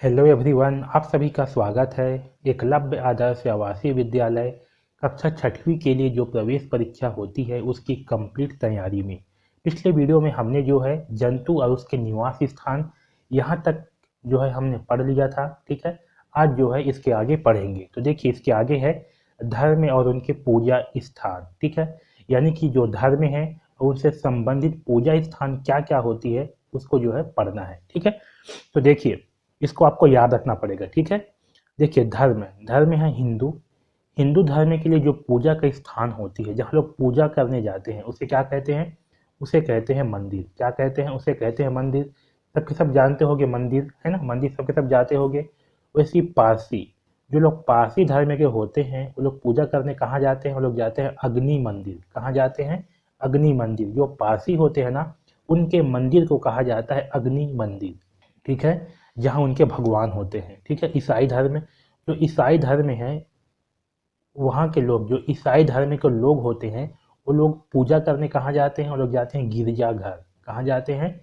Hello everyone, आप सभी का स्वागत है एकलव्य आदर्श आवासीय विद्यालय कक्षा छठवीं के लिए जो प्रवेश परीक्षा होती है उसकी कंप्लीट तैयारी में। पिछले वीडियो में हमने जो है जंतु और उसके निवास स्थान यहाँ तक जो है हमने पढ़ लिया था। ठीक है, आज जो है इसके आगे पढ़ेंगे। तो देखिए, इसके आगे है धर्म और उनके पूजा स्थान। ठीक है, यानी कि जो धर्म है और उससे संबंधित पूजा स्थान क्या क्या होती है उसको जो है पढ़ना है। ठीक है, तो देखिए, इसको आपको याद रखना पड़ेगा। ठीक है, देखिए, धर्म धर्म है हिंदू। हिंदू धर्म के लिए जो पूजा का स्थान होती है, जहाँ लोग पूजा करने जाते हैं, उसे क्या कहते हैं? उसे कहते हैं मंदिर। क्या कहते हैं? उसे कहते हैं मंदिर। सबके सब जानते होंगे मंदिर, है ना? मंदिर सबके सब जाते होंगे। वैसे ही पारसी, जो लोग पारसी धर्म के होते हैं वो लोग पूजा करने कहाँ जाते हैं? वो लोग जाते हैं अग्नि मंदिर। कहाँ जाते हैं? अग्नि मंदिर। जो पारसी होते हैं ना, उनके मंदिर को कहा जाता है अग्नि मंदिर। ठीक है, जहाँ उनके भगवान होते हैं। ठीक है, ईसाई धर्म, जो ईसाई धर्म है, वहाँ के लोग, जो ईसाई धर्म के लोग होते हैं, वो लोग पूजा करने कहाँ जाते हैं? वो लोग जाते हैं गिरजाघर। कहाँ जाते हैं?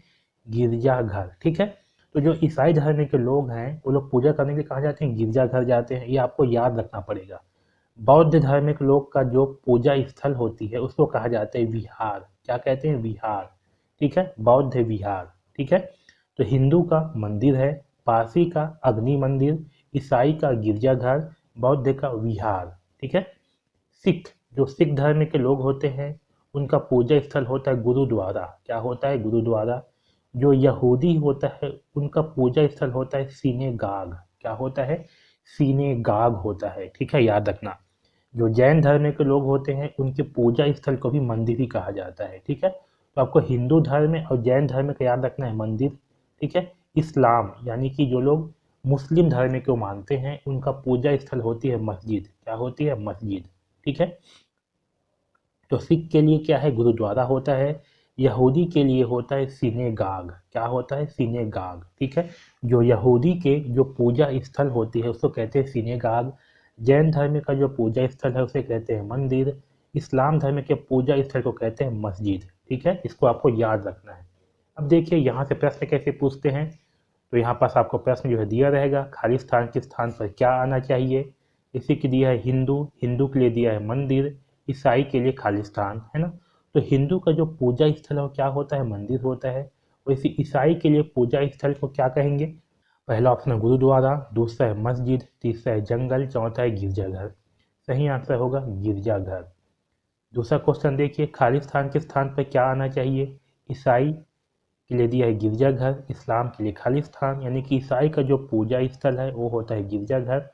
गिरजाघर। ठीक है, तो जो ईसाई धर्म के लोग हैं वो लोग पूजा करने के लिए कहाँ जाते हैं? गिरजाघर जाते हैं। ये आपको याद रखना पड़ेगा। बौद्ध धार्मिक लोग का जो पूजा स्थल होती है उसको कहा जाता है विहार। क्या कहते हैं? विहार। ठीक है, बौद्ध विहार। ठीक है, तो हिंदू का मंदिर है, पारसी का अग्नि मंदिर, ईसाई का गिरजाघर, बौद्ध का विहार। ठीक है, सिख, जो सिख धर्म के लोग होते हैं उनका पूजा स्थल होता है गुरुद्वारा। क्या होता है? गुरुद्वारा। जो यहूदी होता है उनका पूजा स्थल होता है सीनेगाग। क्या होता है? सीनेगाग होता है। ठीक है, याद रखना। जो जैन धर्म के लोग होते हैं उनके पूजा स्थल को भी मंदिर ही कहा जाता है। ठीक है, तो आपको हिंदू धर्म और जैन धर्म का याद रखना है मंदिर। ठीक है, इस्लाम यानी कि जो लोग मुस्लिम धर्म को मानते हैं उनका पूजा स्थल होती है मस्जिद। क्या होती है? मस्जिद। ठीक है, तो सिख के लिए क्या है? गुरुद्वारा होता है। यहूदी के लिए होता है सिनेगाग। क्या होता है? सिनेगाग। ठीक है, जो यहूदी के जो पूजा स्थल होती है उसको कहते हैं सिनेगाग। जैन धर्म का जो पूजा स्थल है उसे कहते हैं मंदिर। इस्लाम धर्म के पूजा स्थल को कहते हैं मस्जिद। ठीक है, इसको आपको याद रखना है। अब देखिए, यहाँ से प्रश्न कैसे पूछते हैं। तो यहाँ पास आपको प्रश्न जो है दिया रहेगा, खाली स्थान के स्थान पर क्या आना चाहिए। इसी के दिया है हिंदू, हिंदू के लिए दिया है मंदिर, ईसाई के लिए खाली स्थान, है ना? तो हिंदू का जो पूजा स्थल है वो क्या होता है? मंदिर होता है। वैसे ईसाई के लिए पूजा स्थल को क्या कहेंगे? पहला ऑप्शन है गुरुद्वारा, दूसरा है मस्जिद, तीसरा है जंगल, चौथा है गिरजाघर। सही आंसर होगा गिरजाघर। दूसरा क्वेश्चन देखिए, खाली स्थान के स्थान पर क्या आना चाहिए? ईसाई के लिए दिया है गिरजाघर, इस्लाम के लिए खाली स्थान। यानी कि ईसाई का जो पूजा स्थल है वो होता है गिरजाघर।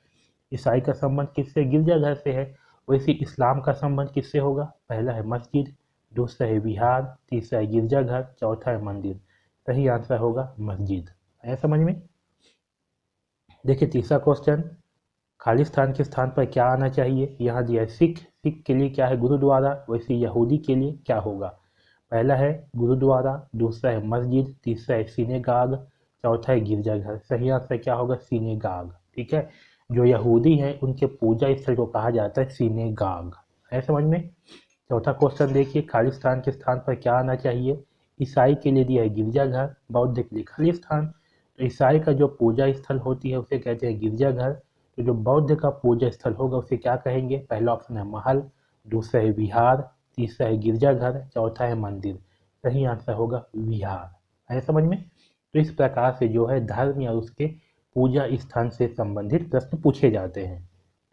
ईसाई का संबंध किससे? गिरजाघर से है। वैसे इस्लाम का संबंध किससे होगा? पहला है मस्जिद, दूसरा है विहार, तीसरा है गिरजाघर, चौथा है मंदिर। सही आंसर होगा मस्जिद। आया समझ में? देखिए, तीसरा क्वेश्चन, खाली स्थान के स्थान पर क्या आना चाहिए? यहाँ दिया है सिख, सिख के लिए क्या है? गुरुद्वारा। वैसे यहूदी के लिए क्या होगा? पहला है गुरुद्वारा, दूसरा है मस्जिद, तीसरा है सिनेगाग, चौथा है गिरजाघर। सही आंसर क्या होगा? सिनेगाग। ठीक है, जो यहूदी है उनके पूजा स्थल को कहा जाता है सिनेगाग। है समझ में? चौथा क्वेश्चन देखिए, खाली स्थान के स्थान पर क्या आना चाहिए? ईसाई के लिए दिया है गिरजाघर, बौद्ध के लिए खाली स्थान। तो ईसाई का जो पूजा स्थल होती है उसे कहते हैं गिरजाघर। तो जो बौद्ध का पूजा स्थल होगा उसे क्या कहेंगे? पहला ऑप्शन है महल, दूसरा है विहार, तीसरा है गिरजाघर, चौथा है मंदिर। सही आंसर होगा विहार। है समझ में? तो इस प्रकार से जो है धर्म या उसके पूजा स्थान से संबंधित प्रश्न पूछे जाते हैं।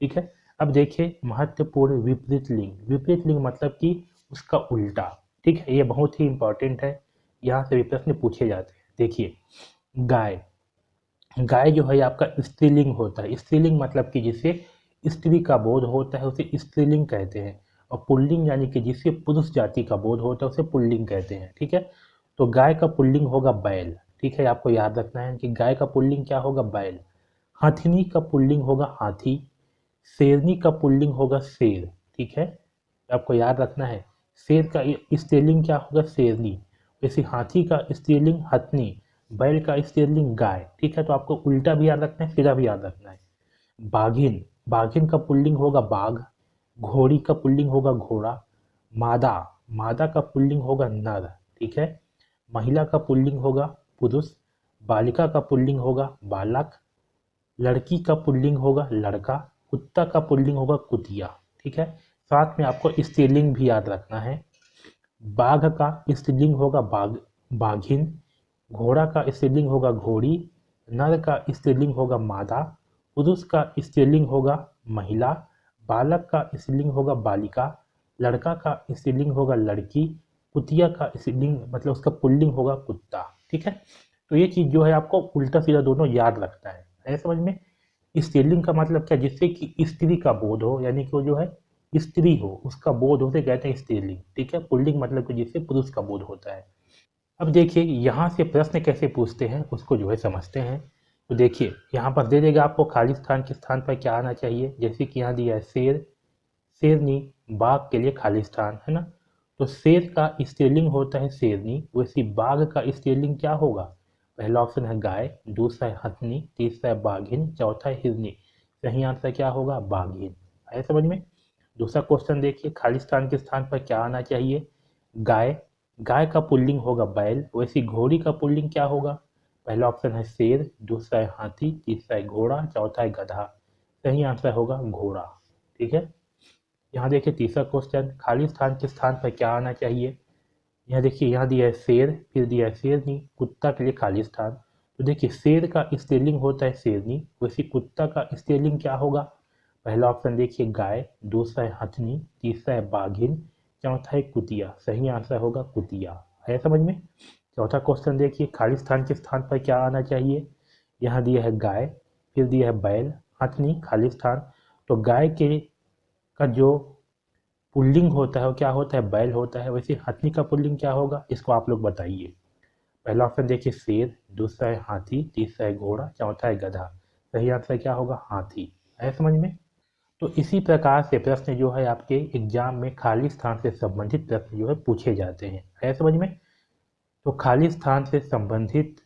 ठीक है, अब देखिए महत्वपूर्ण विपरीत लिंग। विपरीत लिंग मतलब कि उसका उल्टा। ठीक है, ये बहुत ही इंपॉर्टेंट है, यहाँ से भी प्रश्न पूछे जाते हैं। देखिए, गाय, गाय जो है आपका स्त्रीलिंग होता है। स्त्रीलिंग मतलब कि जिसे स्त्री का बोध होता है उसे स्त्रीलिंग कहते हैं। और पुल्लिंग यानी कि जिसे पुरुष जाति का बोध होता है उसे पुल्लिंग कहते हैं। ठीक है, तो गाय का पुल्लिंग होगा बैल। ठीक है, आपको याद रखना है कि गाय का पुल्लिंग क्या होगा? बैल। हथिनी का पुल्लिंग होगा हाथी। शेरनी का पुल्लिंग होगा शेर। ठीक है, आपको याद रखना है। शेर का स्त्रीलिंग क्या होगा? शेरनी। वैसे हाथी का स्त्रीलिंग हथनी, बैल का स्त्रीलिंग गाय। ठीक है, तो आपको उल्टा भी याद रखना है, सीधा भी याद रखना है। बाघिन, बाघिन का पुल्लिंग होगा बाघ। घोड़ी का पुल्लिंग होगा घोड़ा। मादा, मादा का पुल्लिंग होगा नर। ठीक है, महिला का पुल्लिंग होगा पुरुष। बालिका का पुल्लिंग होगा बालक। लड़की का पुल्लिंग होगा लड़का, कुत्ता का पुल्लिंग होगा कुतिया। ठीक है, साथ में आपको स्त्रीलिंग भी याद रखना है। बाघ का स्त्रीलिंग होगा बाघिन, घोड़ा का स्त्रीलिंग होगा घोड़ी, नर का स्त्रीलिंग होगा मादा, पुरुष का स्त्रीलिंग होगा महिला, बालक का स्त्रीलिंग होगा बालिका, लड़का का स्त्रीलिंग होगा लड़की, कुतिया का स्त्रीलिंग मतलब उसका पुल्लिंग होगा कुत्ता। ठीक है, तो ये चीज़ जो है आपको उल्टा सीधा दोनों याद रखना है समझ में। स्त्रीलिंग का मतलब क्या, जिससे कि स्त्री का बोध हो, यानी कि वो जो है स्त्री हो, उसका बोध हो, उसे कहते हैं स्त्रीलिंग। ठीक है, पुल्लिंग मतलब कि जिससे पुरुष का बोध होता है। अब देखिए यहाँ से प्रश्न कैसे पूछते हैं उसको जो है समझते हैं। तो देखिए यहाँ पर दे देगा आपको खाली स्थान के स्थान पर क्या आना चाहिए, जैसे कि यहाँ दिया है शेर, शेरनी, बाघ के लिए खाली स्थान है ना। तो शेर का स्त्रीलिंग होता है शेरनी, वैसे बाघ का स्त्रीलिंग क्या होगा, पहला ऑप्शन है गाय, दूसरा है हथनी, तीसरा है बाघिन, चौथा है हिरनी। सही आंसर क्या होगा, बाघिन। आया समझ में। दूसरा क्वेश्चन देखिए, खाली स्थान के स्थान पर क्या आना चाहिए, गाय, गाय का पुल्लिंग होगा बैल, वैसे घोड़ी का पुल्लिंग क्या होगा, पहला ऑप्शन है शेर, दूसरा है हाथी, तीसरा है घोड़ा, चौथा है गधा। सही आंसर होगा घोड़ा। ठीक है, यहाँ देखिए तीसरा क्वेश्चन, खाली स्थान के स्थान पर क्या आना चाहिए। यहाँ देखिए यहाँ दिया है शेर, फिर दिया है शेरनी, कुत्ता के लिए खाली स्थान। तो देखिए शेर का स्त्रीलिंग होता है शेरनी, वैसे कुत्ता का स्त्रीलिंग क्या होगा, पहला ऑप्शन देखिए गाय, दूसरा है हथनी, तीसरा है बाघिन, चौथा है कुतिया। सही आंसर होगा कुतिया। है समझ में। चौथा क्वेश्चन देखिए, खाली स्थान के स्थान पर क्या आना चाहिए। यहाँ दिया है गाय, फिर दिया है बैल, हथनी, खाली स्थान। तो गाय के का जो पुल्लिंग होता है वो क्या होता है, बैल होता है। वैसे हाथी का पुल्लिंग क्या होगा, इसको आप लोग बताइए। पहला ऑप्शन देखिए शेर, दूसरा है हाथी, तीसरा है घोड़ा, चौथा है गधा। सही आंसर क्या होगा, हाथी। है समझ में। तो इसी प्रकार से प्रश्न जो है आपके एग्जाम में खाली स्थान से संबंधित प्रश्न जो है पूछे जाते हैं। है समझ में। तो खाली स्थान से संबंधित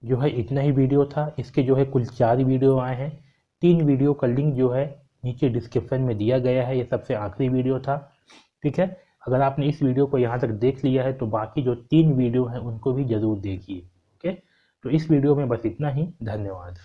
जो है इतना ही वीडियो था। इसके जो है कुल 4 वीडियो आए हैं। 3 वीडियो का लिंक जो है नीचे डिस्क्रिप्शन में दिया गया है, ये सबसे आखिरी वीडियो था। ठीक है, अगर आपने इस वीडियो को यहाँ तक देख लिया है तो बाकी जो 3 वीडियो हैं उनको भी ज़रूर देखिए। ओके, तो इस वीडियो में बस इतना ही। धन्यवाद।